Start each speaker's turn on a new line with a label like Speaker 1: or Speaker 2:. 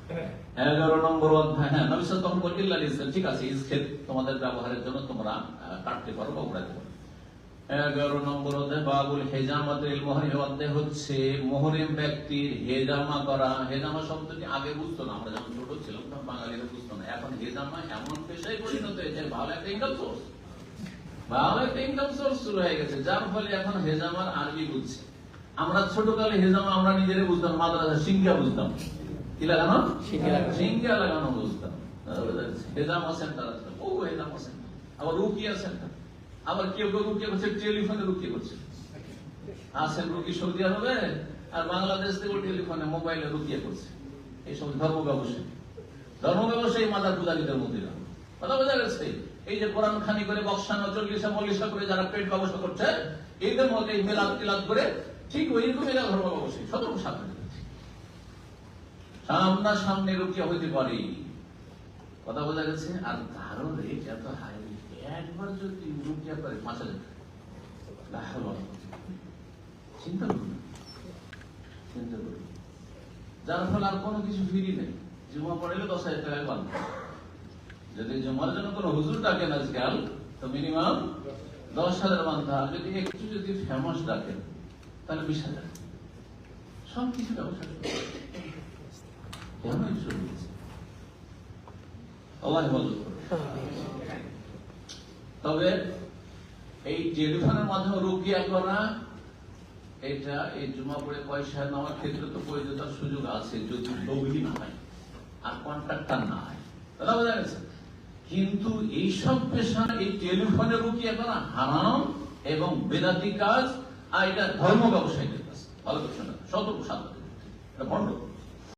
Speaker 1: 11 নম্বর অধ্যায়। হ্যাঁ, নবী সাল্লাল্লাহু আলাইহি ওয়াসাল্লাম বলেছেন, ঠিক আছে, ইসখের তোমাদের ব্যবহারের জন্য তোমরা কাটতে পারো বা উড়াতে পারো। 11 নম্বর অধ্যায় বাবুল হেজামাতিল মুহরিম, অধ্যায় হচ্ছে মুহরিম ব্যক্তির হেজামা করা। হেজামা শব্দটি আগে বুঝতো না, আমরা যখন ছোট ছিলাম তখন বাঙালিরা বুঝতো না। এখন হেজামা এমন পেশায় পরিণত হয়েছে, ভালো একটা ইনকাম সোর্স, ভালো একটা ইনকাম সোর্স শুরু হয়ে গেছে, যার ফলে এখন হেজামার আরবি বুঝছে। আমরা ছোটকালে হেজামা আমরা নিজেরাই বুঝতাম, মাদ্রাসা সিঙ্গা বুঝতাম, কি লাগানো, সিঙ্গা লাগানো বুঝতাম। হেজামা সেন্টার আছে, ও হেজামা সেন্টার, আবার রুকিয়া সেন্টার, আবার কেউ কেউ রুকিয়া করছে, টেলিফোনে রুকিয়া করছে। আসেন রুকি সৌদি আরবে, আর বাংলাদেশ থেকে টেলিফোনে মোবাইলে রুকিয়া করছে। এইসব ধর্ম ব্যবসায়ী, ধর্ম ব্যবসায়ী মাদার পূজারীদের মধ্যে কথা বোঝা গেছে। এই যে কোরআন খানি করে বক্সানো 40-40 করে যারা পেট ব্যবসা করছে, এদের মধ্যে মেলাদ টিলাদ করে ঠিক ওইরকম এরা ধর্ম ব্যবসায়ী, সতর্ক সাবধান। সামনা সামনে রুকিয়া হইতে পারে, কথা বোঝা গেছে। আর তারও রেট এত হাই, একবার যদি রুকিয়া করে 5,000 চিন্তা করুন, চিন্তা করুন। যার ফলে আর কোনো কিছু ফিরি নেই। জুমা পড়াইলে 10,000 টাকায় বাঁধ, যদি জুমার জন্য কোনো হুজুর ডাকেন আজকাল তো মিনিমাম 10,000 বাঁধা, আর যদি একটু যদি ফেমাস ডাকেন তাহলে 20,000। সব কিছু ব্যবসা কেন শুরু হয়েছে, আল্লাহ বল। তবে এই টেলিফোনের মাধ্যমে রুকিয়া করা, এটা এই জুমা পড়ে পয়সা নেওয়ার ক্ষেত্রে তো বৈধতার সুযোগ আছে, যদি লগ্নি না হয় আর কন্ট্রাক্টর না হয়, কথা বোঝা গেছে। কিন্তু এইসব পেশা, এই টেলিফোনে রুকিয়া করা হারাম এবং বেদাতি কাজ, আর এটা ধর্ম ব্যবসায়ীদের কাজ। ভালো কথা, সতর্ক সাবধান, এটা বন্ধ।